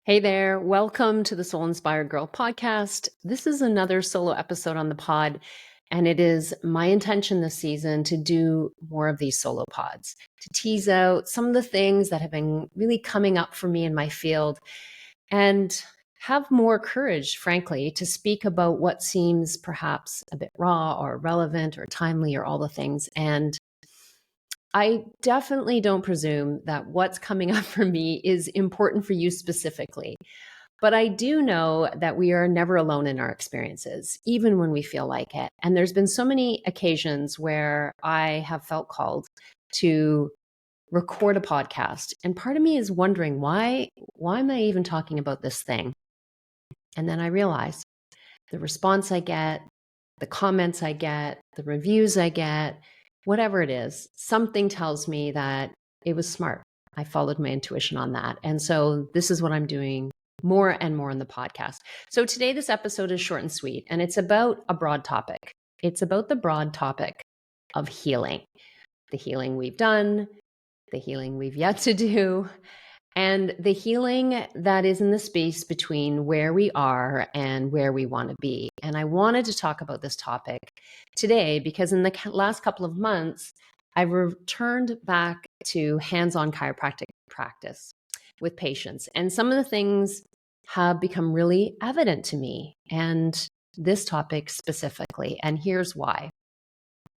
Hey there, welcome to the Soul Inspired Girl podcast. This is another solo episode on the pod, and it is my intention this season to do more of these solo pods, to tease out some of the things that have been really coming up for me in my field and have more courage, frankly, to speak about what seems perhaps a bit raw or relevant or timely or all the things. And I definitely don't presume that what's coming up for me is important for you specifically. But I do know that we are never alone in our experiences, even when we feel like it. And there's been so many occasions where I have felt called to record a podcast. And part of me is wondering why am I even talking about this thing? And then I realize the response I get, the comments I get, the reviews I get, whatever it is, something tells me that it was smart. I followed my intuition on that. And so this is what I'm doing more and more in the podcast. So today, this episode is short and sweet, and it's about a broad topic. It's about the broad topic of healing, the healing we've done, the healing we've yet to do, and the healing that is in the space between where we are and where we want to be. And I wanted to talk about this topic today because in the last couple of months, I've returned back to hands-on chiropractic practice with patients. And some of the things have become really evident to me, and this topic specifically. And here's why.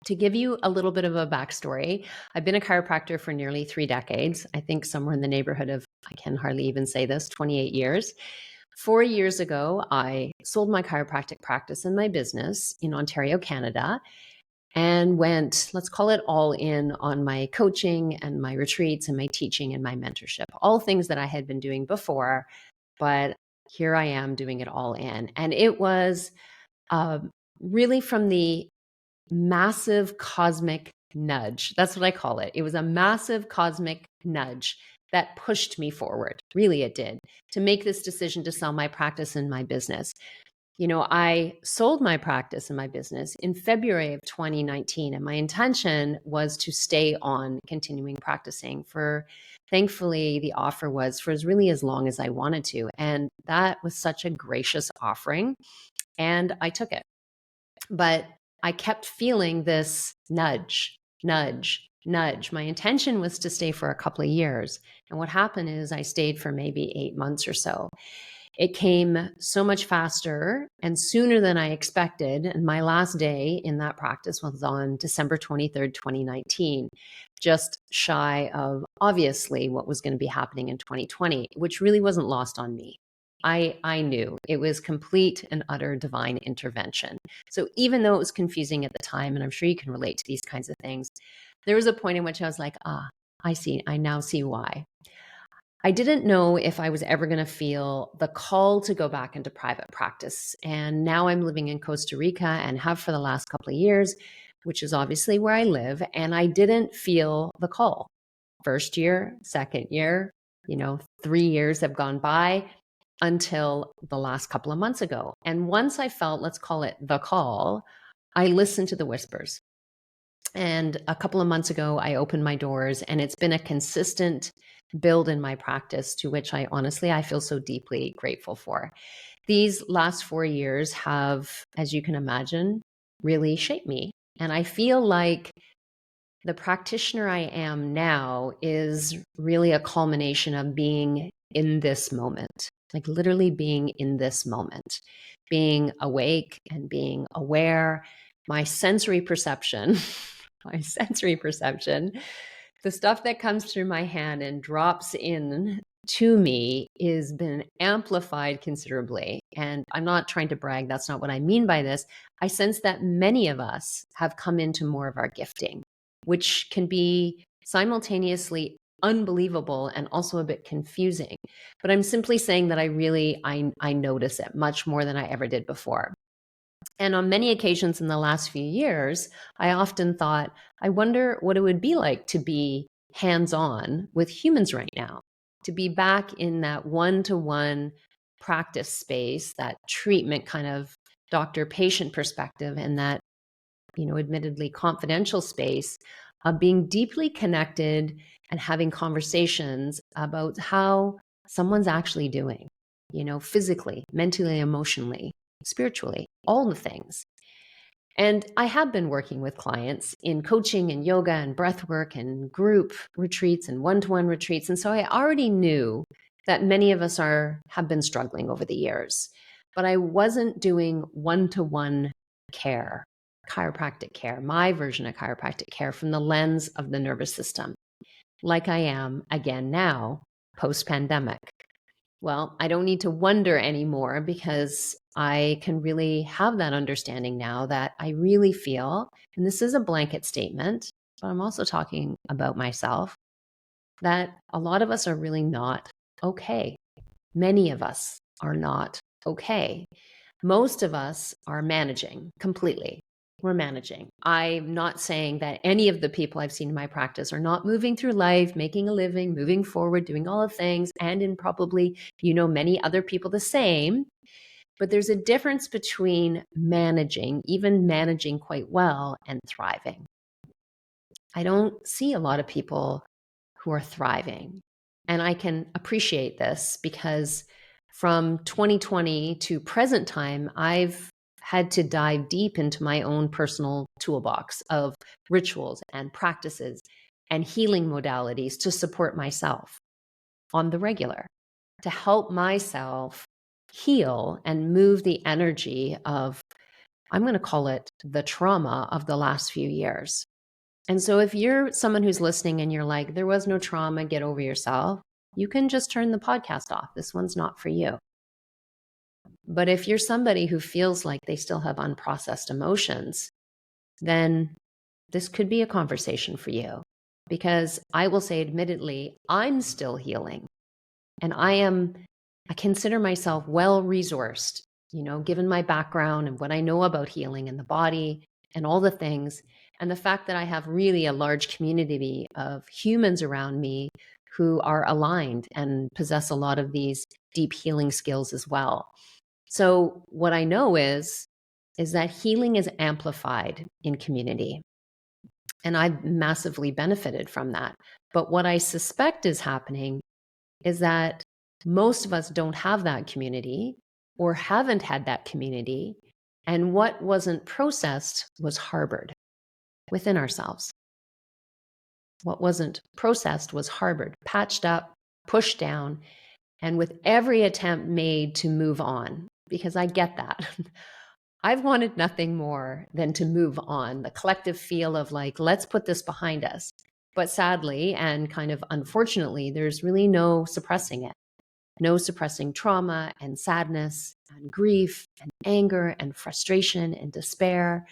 To give you a little bit of a backstory, I've been a chiropractor for nearly 3 decades. I think somewhere in the neighborhood of, I can hardly even say this, 28 years. 4 years ago, I sold my chiropractic practice and my business in Ontario, Canada, and went, let's call it all in on my coaching and my retreats and my teaching and my mentorship, all things that I had been doing before, but here I am doing it all in. And it was really from the massive cosmic nudge. That's what I call it. It was a massive cosmic nudge that pushed me forward. Really, it did, to make this decision to sell my practice and my business. You know, I sold my practice and my business in February of 2019, and my intention was to stay on continuing practicing for, thankfully, the offer was for as really as long as I wanted to. And that was such a gracious offering, and I took it. But I kept feeling this nudge, nudge, nudge. My intention was to stay for a couple of years. And what happened is I stayed for maybe 8 months or so. It came so much faster and sooner than I expected. And my last day in that practice was on December 23rd, 2019, just shy of obviously what was going to be happening in 2020, which really wasn't lost on me. I knew it was complete and utter divine intervention. So even though it was confusing at the time, and I'm sure you can relate to these kinds of things, there was a point in which I was like, I now see why. I didn't know if I was ever going to feel the call to go back into private practice. And now I'm living in Costa Rica and have for the last couple of years, which is obviously where I live. And I didn't feel the call. First year, second year, 3 years have gone by until the last couple of months ago. And once I felt, let's call it the call, I listened to the whispers. And a couple of months ago, I opened my doors, and it's been a consistent build in my practice to which I feel so deeply grateful for. These last 4 years have, as you can imagine, really shaped me. And I feel like the practitioner I am now is really a culmination of being in this moment, like literally being in this moment, being awake and being aware. My sensory perception, my sensory perception, the stuff that comes through my hand and drops in to me is been amplified considerably. And I'm not trying to brag. That's not what I mean by this. I sense that many of us have come into more of our gifting, which can be simultaneously unbelievable and also a bit confusing. But I'm simply saying that I notice it much more than I ever did before. And on many occasions in the last few years, I often thought, I wonder what it would be like to be hands-on with humans right now, to be back in that one-to-one practice space, that treatment kind of doctor-patient perspective, and that, admittedly confidential space of being deeply connected and having conversations about how someone's actually doing. physically, mentally, emotionally, spiritually, all the things. And I have been working with clients in coaching and yoga and breath work and group retreats and one-to-one retreats. And so I already knew that many of us have been struggling over the years, but I wasn't doing one-to-one care, chiropractic care, my version of chiropractic care from the lens of the nervous system, like I am again now, post-pandemic. Well, I don't need to wonder anymore because I can really have that understanding now that I really feel, and this is a blanket statement, but I'm also talking about myself, that a lot of us are really not okay. Many of us are not okay. Most of us are managing completely. We're managing. I'm not saying that any of the people I've seen in my practice are not moving through life, making a living, moving forward, doing all the things, and in probably, many other people the same. But there's a difference between managing, even managing quite well, and thriving. I don't see a lot of people who are thriving. And I can appreciate this because from 2020 to present time, I've had to dive deep into my own personal toolbox of rituals and practices and healing modalities to support myself on the regular, to help myself heal and move the energy of, I'm going to call it the trauma of the last few years. And so if you're someone who's listening and you're like, there was no trauma, get over yourself, you can just turn the podcast off. This one's not for you. But if you're somebody who feels like they still have unprocessed emotions, then this could be a conversation for you. Because I will say, admittedly, I'm still healing. And I consider myself well-resourced, given my background and what I know about healing and the body and all the things. And the fact that I have really a large community of humans around me who are aligned and possess a lot of these deep healing skills as well. So what I know is that healing is amplified in community. And I've massively benefited from that. But what I suspect is happening is that most of us don't have that community or haven't had that community. And what wasn't processed was harbored within ourselves. What wasn't processed was harbored, patched up, pushed down, and with every attempt made to move on, because I get that. I've wanted nothing more than to move on, the collective feel of like, let's put this behind us. But sadly, and kind of unfortunately, there's really no suppressing it. No suppressing trauma and sadness and grief and anger and frustration and despair.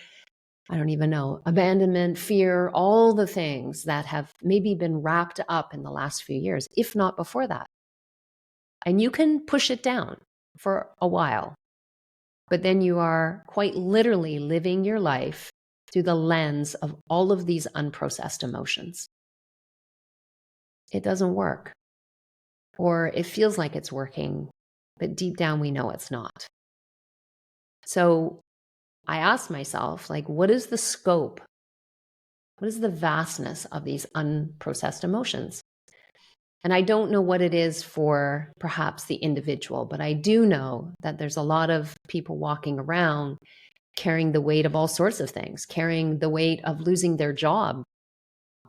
I don't even know, abandonment, fear, all the things that have maybe been wrapped up in the last few years, if not before that. And you can push it down for a while, but then you are quite literally living your life through the lens of all of these unprocessed emotions. It doesn't work. Or it feels like it's working, but deep down we know it's not. So I asked myself, like, what is the scope? What is the vastness of these unprocessed emotions? And I don't know what it is for perhaps the individual, but I do know that there's a lot of people walking around carrying the weight of all sorts of things, carrying the weight of losing their job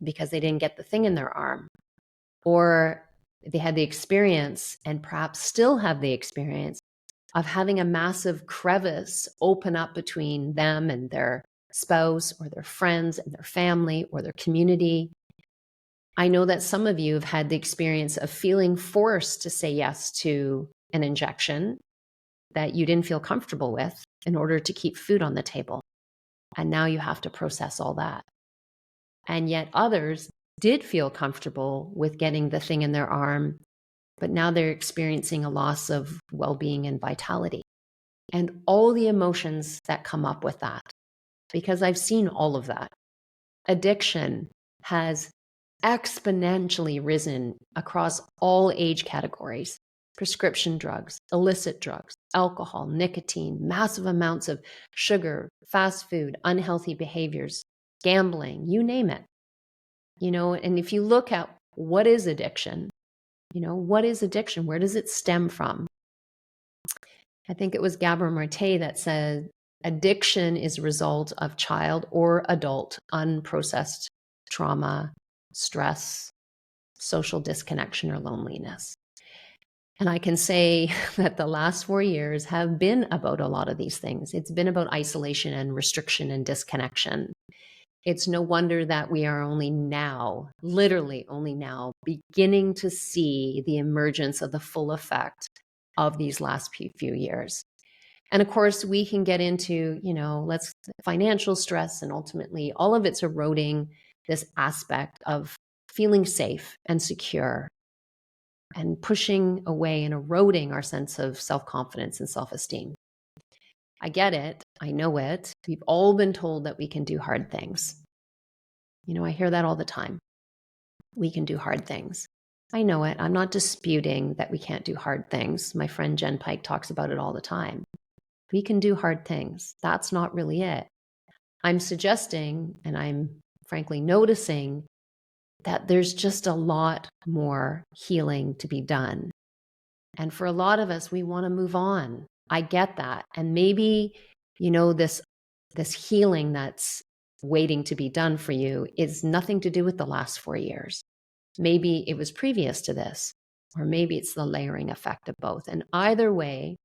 because they didn't get the thing in their arm, or they had the experience and perhaps still have the experience of having a massive crevice open up between them and their spouse or their friends and their family or their community. I know that some of you have had the experience of feeling forced to say yes to an injection that you didn't feel comfortable with in order to keep food on the table. And now you have to process all that. And yet others did feel comfortable with getting the thing in their arm, but now they're experiencing a loss of well-being and vitality and all the emotions that come up with that, because I've seen all of that. Addiction has exponentially risen across all age categories: prescription drugs, illicit drugs, alcohol, nicotine, massive amounts of sugar, fast food, unhealthy behaviors, gambling, you name it. And if you look at what is addiction, what is addiction? Where does it stem from? I think it was Gabor Mate that said, addiction is a result of child or adult unprocessed trauma, stress, social disconnection, or loneliness. And I can say that the last 4 years have been about a lot of these things. It's been about isolation and restriction and disconnection. It's no wonder that we are only now, literally only now, beginning to see the emergence of the full effect of these last few years. And of course, we can get into, financial stress, and ultimately all of it's eroding this aspect of feeling safe and secure and pushing away and eroding our sense of self-confidence and self-esteem. I get it. I know it. We've all been told that we can do hard things. I hear that all the time. We can do hard things. I know it. I'm not disputing that we can't do hard things. My friend Jen Pike talks about it all the time. We can do hard things. That's not really it. I'm suggesting, and I'm frankly noticing, that there's just a lot more healing to be done. And for a lot of us, we want to move on. I get that. And maybe, this healing that's waiting to be done for you is nothing to do with the last 4 years. Maybe it was previous to this, or maybe it's the layering effect of both. And either way,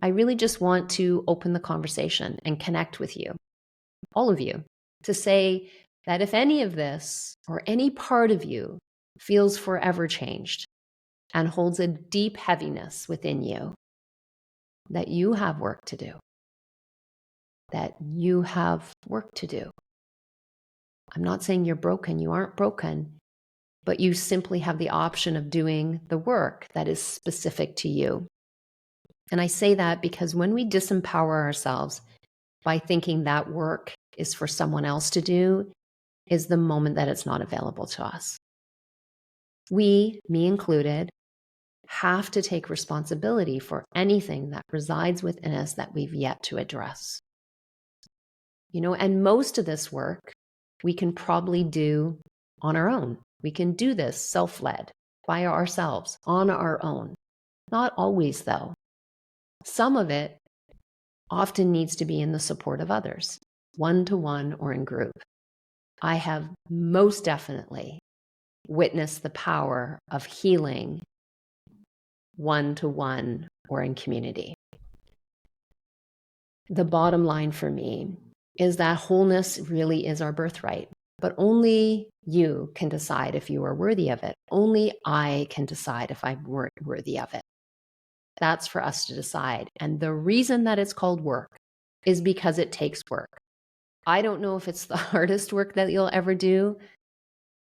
I really just want to open the conversation and connect with you, all of you, to say that if any of this or any part of you feels forever changed and holds a deep heaviness within you, that you have work to do. That you have work to do. I'm not saying you're broken. You aren't broken, but you simply have the option of doing the work that is specific to you. And I say that because when we disempower ourselves by thinking that work is for someone else to do, is the moment that it's not available to us. We, me included, have to take responsibility for anything that resides within us that we've yet to address. And most of this work we can probably do on our own. We can do this self-led by ourselves on our own. Not always, though. Some of it often needs to be in the support of others, one-to-one or in group. I have most definitely witnessed the power of healing one-to-one or in community. The bottom line for me is that wholeness really is our birthright, but only you can decide if you are worthy of it. Only I can decide if I'm worthy of it. That's for us to decide. And the reason that it's called work is because it takes work. I don't know if it's the hardest work that you'll ever do,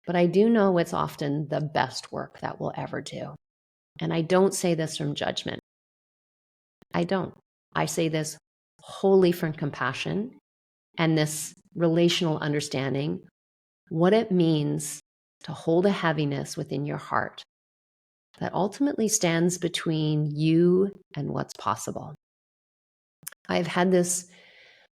but I do know it's often the best work that we'll ever do. And I don't say this from judgment. I don't. I say this wholly from compassion and this relational understanding, what it means to hold a heaviness within your heart that ultimately stands between you and what's possible. I've had this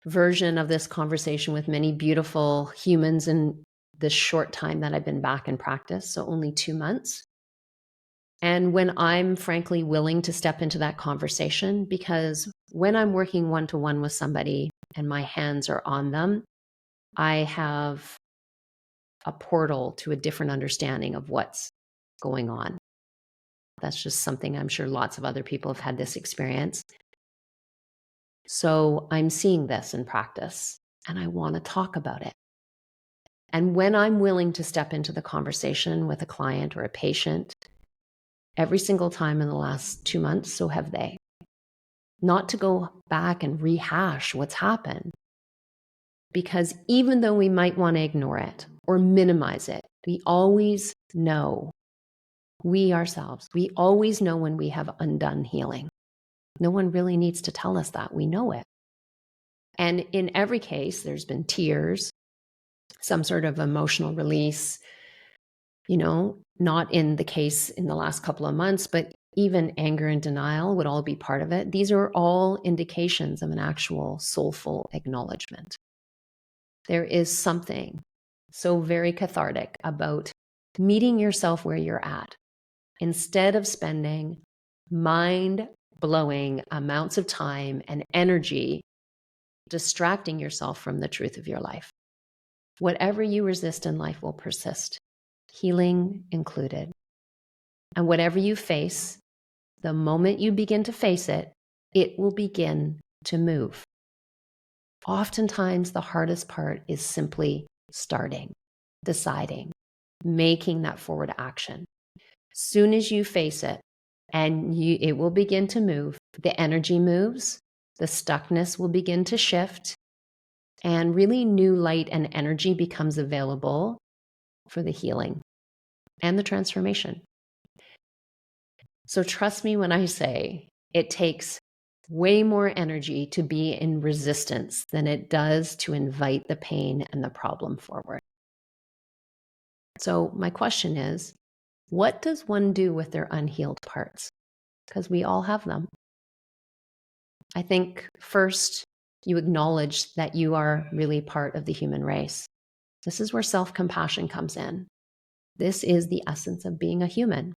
version of this conversation with many beautiful humans in this short time that I've been back in practice, so only 2 months. And when I'm frankly willing to step into that conversation, because when I'm working one-to-one with somebody and my hands are on them, I have a portal to a different understanding of what's going on. That's just something I'm sure lots of other people have had this experience. So I'm seeing this in practice and I want to talk about it. And when I'm willing to step into the conversation with a client or a patient, every single time in the last 2 months, so have they. Not to go back and rehash what's happened. Because even though we might want to ignore it or minimize it, we always know, we ourselves, we always know when we have undone healing. No one really needs to tell us that. We know it. And in every case, there's been tears, some sort of emotional release, not in the case in the last couple of months, but even anger and denial would all be part of it. These are all indications of an actual soulful acknowledgement. There is something so very cathartic about meeting yourself where you're at instead of spending mind blowing amounts of time and energy distracting yourself from the truth of your life. Whatever you resist in life will persist, healing included. And whatever you face, the moment you begin to face it, it will begin to move. Oftentimes, the hardest part is simply starting, deciding, making that forward action. Soon as you face it, and it will begin to move, the energy moves, the stuckness will begin to shift, and really new light and energy becomes available for the healing and the transformation. So trust me when I say it takes way more energy to be in resistance than it does to invite the pain and the problem forward. So my question is, what does one do with their unhealed parts? Because we all have them. I think first, you acknowledge that you are really part of the human race. This is where self-compassion comes in. This is the essence of being a human.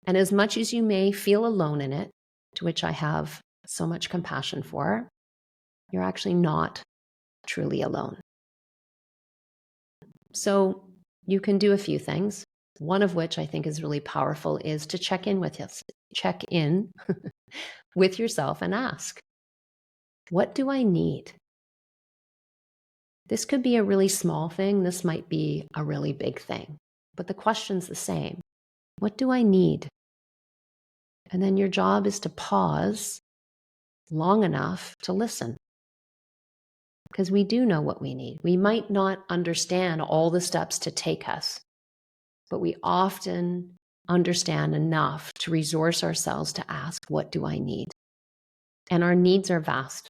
And as much as you may feel alone in it, to which I have so much compassion for, you're actually not truly alone. So you can do a few things. One of which I think is really powerful is to check in with with yourself and ask, what do I need? This could be a really small thing. This might be a really big thing. But the question's the same. What do I need? And then your job is to pause long enough to listen. Because we do know what we need. We might not understand all the steps to take us, but we often understand enough to resource ourselves to ask, what do I need? And our needs are vast.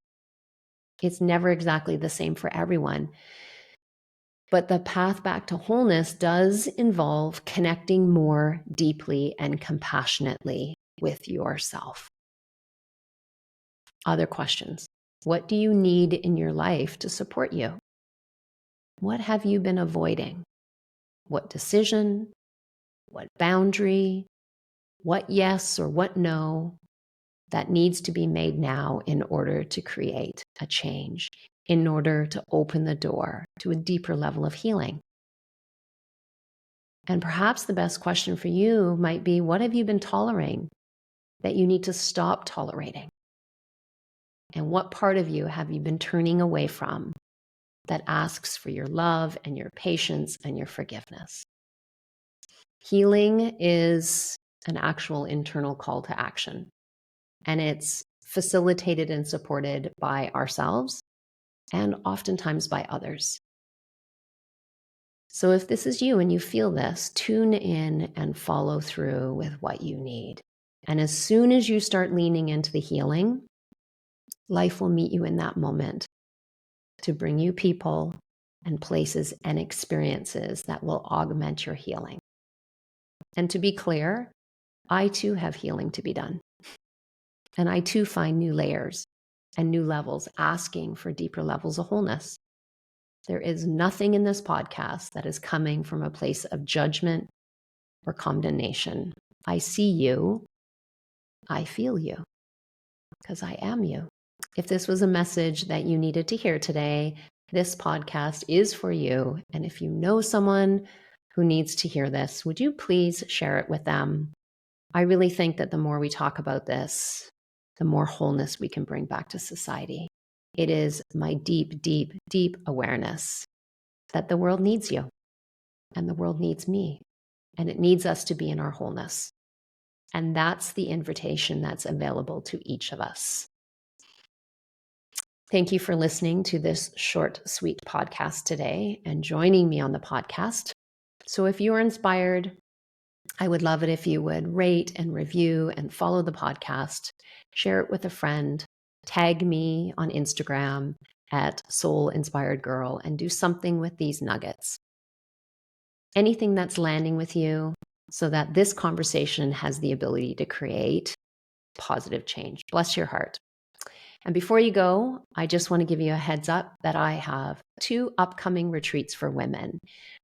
It's never exactly the same for everyone. But the path back to wholeness does involve connecting more deeply and compassionately with yourself. Other questions. What do you need in your life to support you? What have you been avoiding? What decision? What boundary? What yes or what no that needs to be made now in order to create a change, in order to open the door to a deeper level of healing? And perhaps the best question for you might be, what have you been tolerating that you need to stop tolerating? And what part of you have you been turning away from that asks for your love and your patience and your forgiveness? Healing is an actual internal call to action, and it's facilitated and supported by ourselves and oftentimes by others. So if this is you and you feel this, tune in and follow through with what you need. And as soon as you start leaning into the healing, life will meet you in that moment to bring you people and places and experiences that will augment your healing. And to be clear, I too have healing to be done. And I too find new layers and new levels, asking for deeper levels of wholeness. There is nothing in this podcast that is coming from a place of judgment or condemnation. I see you. I feel you, because I am you. If this was a message that you needed to hear today, this podcast is for you. And if you know someone who needs to hear this, would you please share it with them? I really think that the more we talk about this, the more wholeness we can bring back to society. It is my deep, deep, deep awareness that the world needs you and the world needs me, and it needs us to be in our wholeness. And that's the invitation that's available to each of us. Thank you for listening to this short, sweet podcast today and joining me on the podcast. So if you are inspired, I would love it if you would rate and review and follow the podcast, share it with a friend, tag me on Instagram at Soul Inspired Gurl, and do something with these nuggets. Anything that's landing with you so that this conversation has the ability to create positive change. Bless your heart. And before you go, I just want to give you a heads up that I have 2 upcoming retreats for women.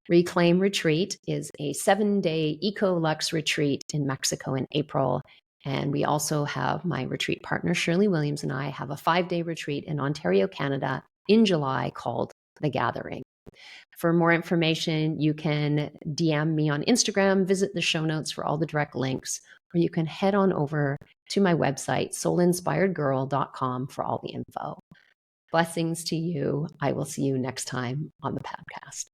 Reclaim Retreat is a 7-day Eco Lux retreat in Mexico in April. And we also have my retreat partner, Shirley Williams, and I have a 5-day retreat in Ontario, Canada in July called The Gathering. For more information, you can DM me on Instagram, visit the show notes for all the direct links, or you can head on over to my website, soulinspiredgurl.com, for all the info. Blessings to you. I will see you next time on the podcast.